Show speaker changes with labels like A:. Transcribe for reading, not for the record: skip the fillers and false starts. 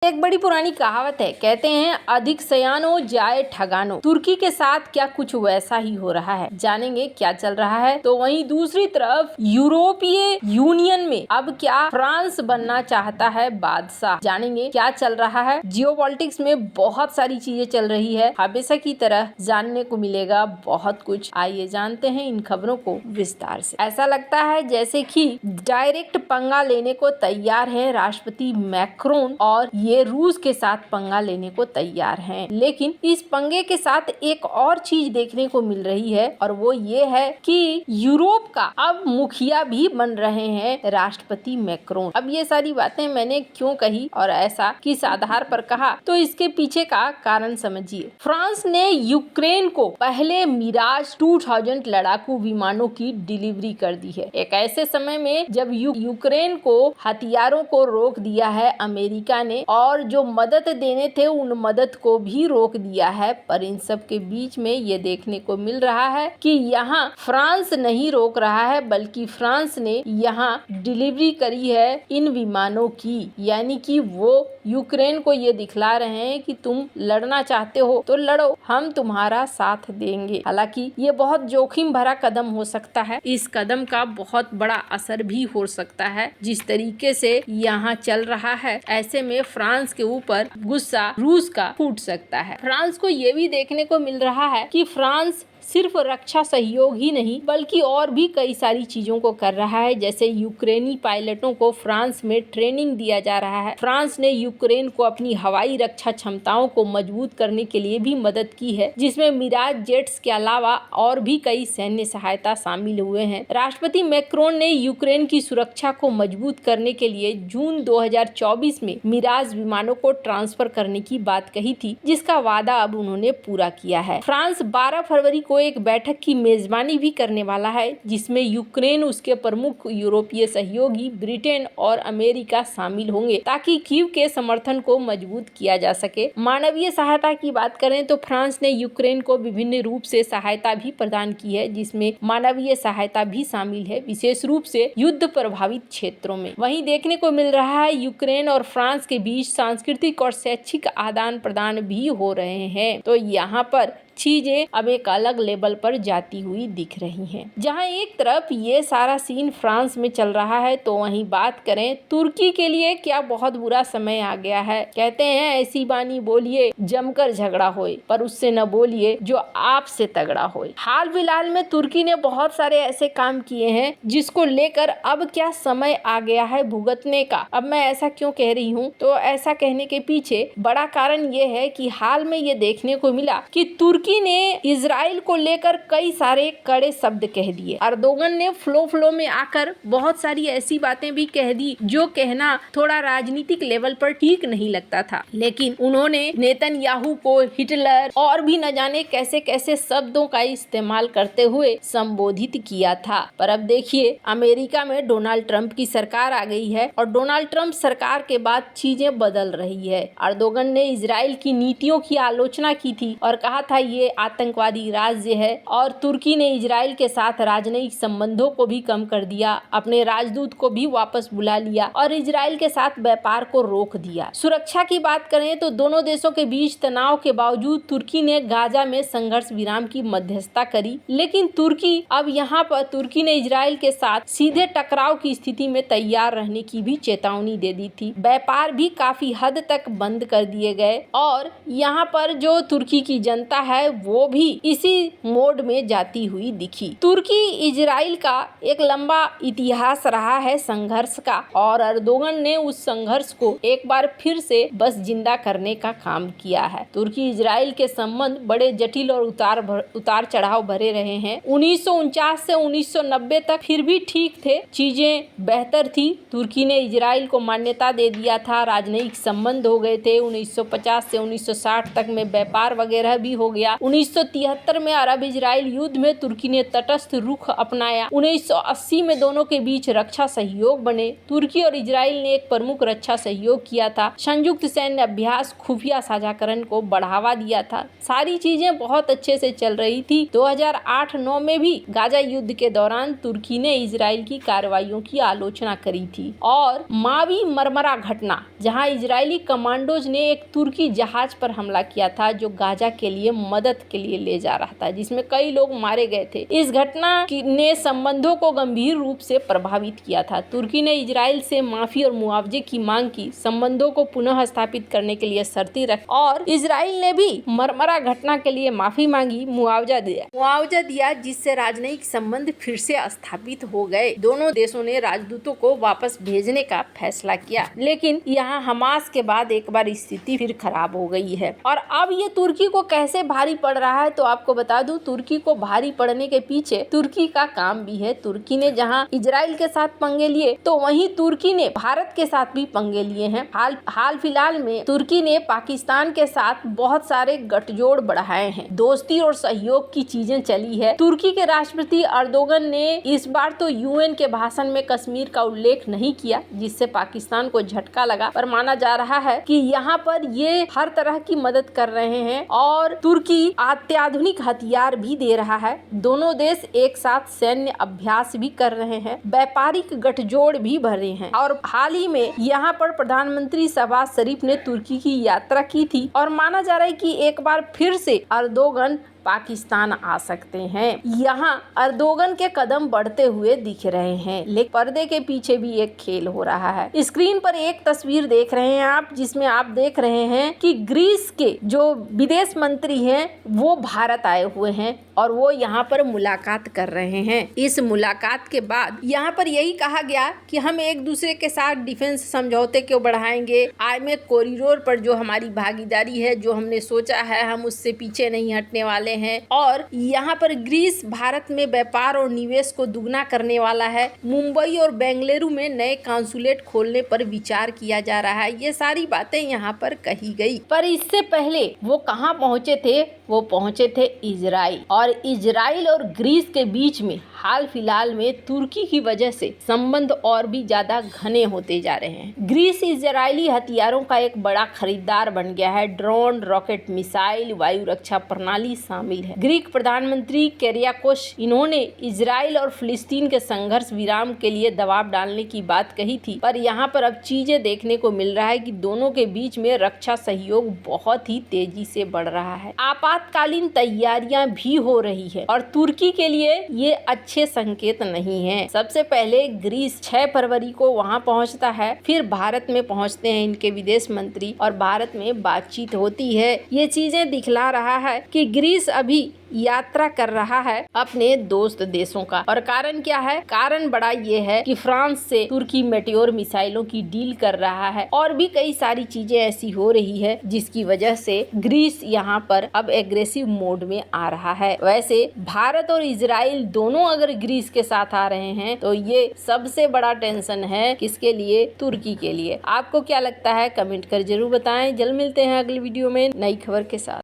A: एक बड़ी पुरानी कहावत है, कहते हैं अधिक सयानो जाए ठगानो। तुर्की के साथ क्या कुछ वैसा ही हो रहा है? जानेंगे क्या चल रहा है। तो वहीं दूसरी तरफ यूरोपीय यूनियन में अब क्या फ्रांस बनना चाहता है बादशाह। जानेंगे क्या चल रहा है। जियोपॉलिटिक्स में बहुत सारी चीजें चल रही है, हमेशा की तरह जानने को मिलेगा बहुत कुछ। आइए जानते हैं इन खबरों को विस्तार से। ऐसा लगता है जैसे कि डायरेक्ट पंगा लेने को तैयार है राष्ट्रपति मैक्रोन और ये रूस के साथ पंगा लेने को तैयार हैं। लेकिन इस पंगे के साथ एक और चीज देखने को मिल रही है और वो ये है कि यूरोप का अब मुखिया भी बन रहे हैं राष्ट्रपति मैक्रोन। अब ये सारी बातें मैंने क्यों कही और ऐसा किस आधार पर कहा, तो इसके पीछे का कारण समझिए। फ्रांस ने यूक्रेन को पहले मिराज 2000 लड़ाकू विमानों की डिलीवरी कर दी है। एक ऐसे समय में जब यूक्रेन को हथियारों को रोक दिया है अमेरिका ने और जो मदद देने थे उन मदद को भी रोक दिया है। पर इन सब के बीच में ये देखने को मिल रहा है कि यहाँ फ्रांस नहीं रोक रहा है, बल्कि फ्रांस ने यहाँ डिलीवरी करी है इन विमानों की। यानी कि वो यूक्रेन को ये दिखला रहे हैं कि तुम लड़ना चाहते हो तो लड़ो, हम तुम्हारा साथ देंगे। हालांकि ये बहुत जोखिम भरा कदम हो सकता है। इस कदम का बहुत बड़ा असर भी हो सकता है जिस तरीके से यहाँ चल रहा है। ऐसे में फ्रांस के ऊपर गुस्सा रूस का फूट सकता है। फ्रांस को ये भी देखने को मिल रहा है कि फ्रांस सिर्फ रक्षा सहयोग ही नहीं बल्कि और भी कई सारी चीजों को कर रहा है। जैसे यूक्रेनी पायलटों को फ्रांस में ट्रेनिंग दिया जा रहा है। फ्रांस ने यूक्रेन को अपनी हवाई रक्षा क्षमताओं को मजबूत करने के लिए भी मदद की है, जिसमें मिराज जेट्स के अलावा और भी कई सैन्य सहायता शामिल हुए हैं। राष्ट्रपति मैक्रोन ने यूक्रेन की सुरक्षा को मजबूत करने के लिए जून 2024 में मिराज विमानों को ट्रांसफर करने की बात कही थी, जिसका वादा अब उन्होंने पूरा किया है। फ्रांस 12 फरवरी को एक बैठक की मेजबानी भी करने वाला है, जिसमें यूक्रेन, उसके प्रमुख यूरोपीय सहयोगी ब्रिटेन और अमेरिका शामिल होंगे ताकि कीव के समर्थन को मजबूत किया जा सके। मानवीय सहायता की बात करें तो फ्रांस ने यूक्रेन को विभिन्न रूप से सहायता भी प्रदान की है, जिसमें मानवीय सहायता भी शामिल है, विशेष रूप से युद्ध प्रभावित क्षेत्रों में। वहीं देखने को मिल रहा है यूक्रेन और फ्रांस के बीच सांस्कृतिक और शैक्षिक आदान प्रदान भी हो रहे हैं। तो यहाँ पर चीजें अब एक अलग लेवल पर जाती हुई दिख रही हैं। जहां एक तरफ ये सारा सीन फ्रांस में चल रहा है, तो वहीं बात करें तुर्की के लिए क्या बहुत बुरा समय आ गया है। कहते हैं ऐसी बानी बोलिए जमकर झगड़ा होए, पर उससे न बोलिए जो आपसे तगड़ा होए। हाल फिलहाल में तुर्की ने बहुत सारे ऐसे काम किए हैं जिसको लेकर अब क्या समय आ गया है भुगतने का। अब मैं ऐसा क्यों कह रही हूँ, तो ऐसा कहने के पीछे बड़ा कारण ये है कि हाल में ये देखने को मिला कि तुर्की ने इजराइल को लेकर कई सारे कड़े शब्द कह दिए। अर्दोगन ने फ्लो में आकर बहुत सारी ऐसी बातें भी कह दी जो कहना थोड़ा राजनीतिक लेवल पर ठीक नहीं लगता था, लेकिन उन्होंने नेतन्याहू को हिटलर और भी न जाने कैसे कैसे शब्दों का इस्तेमाल करते हुए संबोधित किया था। पर अब देखिए अमेरिका में डोनाल्ड ट्रंप की सरकार आ गई है और डोनाल्ड ट्रंप सरकार के बाद चीजें बदल रही है। अर्दोगन ने इजराइल की नीतियों की आलोचना की थी और कहा था ये आतंकवादी राज्य है, और तुर्की ने इजराइल के साथ राजनयिक संबंधों को भी कम कर दिया, अपने राजदूत को भी वापस बुला लिया और इजराइल के साथ व्यापार को रोक दिया। सुरक्षा की बात करें तो दोनों देशों के बीच तनाव के बावजूद तुर्की ने गाजा में संघर्ष विराम की मध्यस्थता करी, लेकिन तुर्की ने इजराइल के साथ सीधे टकराव की स्थिति में तैयार रहने की भी चेतावनी दे दी थी। व्यापार भी काफी हद तक बंद कर दिए गए और यहाँ पर जो तुर्की की जनता है वो भी इसी मोड में जाती हुई दिखी। तुर्की इजराइल का एक लंबा इतिहास रहा है संघर्ष का, और अर्दोगन ने उस संघर्ष को एक बार फिर से बस जिंदा करने का काम किया है। तुर्की इजराइल के संबंध बड़े जटिल और उतार चढ़ाव भरे रहे हैं। 1949 से 1990 तक फिर भी ठीक थे, चीजें बेहतर थी। तुर्की ने इजराइल को मान्यता दे दिया था, राजनयिक संबंध हो गए थे। 1950 से 1960 तक में व्यापार वगैरह भी हो गया। किया। 1973 में अरब इजराइल युद्ध में तुर्की ने तटस्थ रुख अपनाया। 1980 में दोनों के बीच रक्षा सहयोग बने। तुर्की और इजराइल ने एक प्रमुख रक्षा सहयोग किया था। संयुक्त सैन्य अभ्यास, खुफिया साझाकरण को बढ़ावा दिया था। सारी चीजें बहुत अच्छे से चल रही थी। 2008-9 में भी गाजा युद्ध के दौरान तुर्की ने इजराइल की कार्रवाइयों की आलोचना करी थी। और मावी मरमरा घटना, जहां इजरायली कमांडोज ने एक तुर्की जहाज पर हमला किया था जो गाजा के लिए मदद के लिए ले जा रहा था, जिसमें कई लोग मारे गए थे। इस घटना ने संबंधों को गंभीर रूप से प्रभावित किया था। तुर्की ने इजराइल से माफी और मुआवजे की मांग की, संबंधों को पुनः स्थापित करने के लिए शर्तें रखी और इजराइल ने भी मरमरा घटना के लिए माफी मांगी, मुआवजा दिया जिससे राजनयिक संबंध फिर से स्थापित हो गए। दोनों देशों ने राजदूतों को वापस भेजने का फैसला किया, लेकिन यहाँ हमास के बाद एक बार स्थिति फिर खराब हो गई है। और अब ये तुर्की को कैसे भारी पड़ रहा है, तो आपको बता दूं, तुर्की को भारी पड़ने के पीछे तुर्की का काम भी है। तुर्की ने जहां इजराइल के साथ पंगे लिए, तो वहीं तुर्की ने भारत के साथ भी पंगे लिए हैं। हाल फिलहाल में तुर्की ने पाकिस्तान के साथ बहुत सारे गठजोड़ बढ़ाए हैं। दोस्ती और सहयोग की चीजें चली है। तुर्की के राष्ट्रपति अर्दोगन ने इस बार तो यूएन के भाषण में कश्मीर का उल्लेख नहीं किया, जिससे पाकिस्तान को झटका लगा, पर माना जा रहा है कि यहाँ पर ये हर तरह की मदद कर रहे हैं और तुर्की अत्याधुनिक हथियार भी दे रहा है। दोनों देश एक साथ सैन्य अभ्यास भी कर रहे हैं, व्यापारिक गठजोड़ भी भरे हैं। और हाल ही में यहाँ पर प्रधानमंत्री शहबाज शरीफ ने तुर्की की यात्रा की थी और माना जा रहा है कि एक बार फिर से अर्दोगन पाकिस्तान आ सकते हैं। यहाँ अर्दोगन के कदम बढ़ते हुए दिख रहे हैं, लेकिन पर्दे के पीछे भी एक खेल हो रहा है। स्क्रीन पर एक तस्वीर देख रहे हैं आप, जिसमें आप देख रहे हैं कि ग्रीस के जो विदेश मंत्री हैं वो भारत आए हुए हैं और वो यहाँ पर मुलाकात कर रहे हैं। इस मुलाकात के बाद यहाँ पर यही कहा गया कि हम एक दूसरे के साथ डिफेंस समझौते को बढ़ाएंगे। आईएमएफ कॉरिडोर पर जो हमारी भागीदारी है, जो हमने सोचा है, हम उससे पीछे नहीं हटने वाले हैं। और यहाँ पर ग्रीस भारत में व्यापार और निवेश को दुगना करने वाला है। मुंबई और बेंगलुरु में नए कांसुलेट खोलने पर विचार किया जा रहा है। ये सारी बातें यहाँ पर कही गई। पर इससे पहले वो कहाँ पहुँचे थे? वो पहुँचे थे इजराइल। और इजराइल और ग्रीस के बीच में हाल फिलहाल में तुर्की की वजह से संबंध और भी ज्यादा घने होते जा रहे हैं। ग्रीस इजरायली हथियारों का एक बड़ा खरीदार बन गया है। ड्रोन, रॉकेट, मिसाइल, वायु रक्षा प्रणाली शामिल है। ग्रीक प्रधानमंत्री किरियाकोस, इन्होंने इजराइल और फिलिस्तीन के संघर्ष विराम के लिए दबाव डालने की बात कही थी, पर यहाँ पर अब चीजें देखने को मिल रहा है कि दोनों के बीच में रक्षा सहयोग बहुत ही तेजी से बढ़ रहा है। आपातकालीन तैयारियां भी हो रही है और तुर्की के लिए ये अच्छे संकेत नहीं है। सबसे पहले ग्रीस 6 फरवरी को वहां पहुंचता है, फिर भारत में पहुंचते हैं इनके विदेश मंत्री और भारत में बातचीत होती है। ये चीजें दिखला रहा है कि ग्रीस अभी यात्रा कर रहा है अपने दोस्त देशों का। और कारण क्या है? कारण बड़ा ये है कि फ्रांस से तुर्की मेटियोर मिसाइलों की डील कर रहा है और भी कई सारी चीजें ऐसी हो रही है जिसकी वजह से ग्रीस यहाँ पर अब एग्रेसिव मोड में आ रहा है। वैसे भारत और इजराइल दोनों अगर ग्रीस के साथ आ रहे हैं तो ये सबसे बड़ा टेंशन है। किसके लिए? तुर्की के लिए। आपको क्या लगता है? कमेंट कर जरूर बताएं। जल्द मिलते हैं अगली वीडियो में नई खबर के साथ।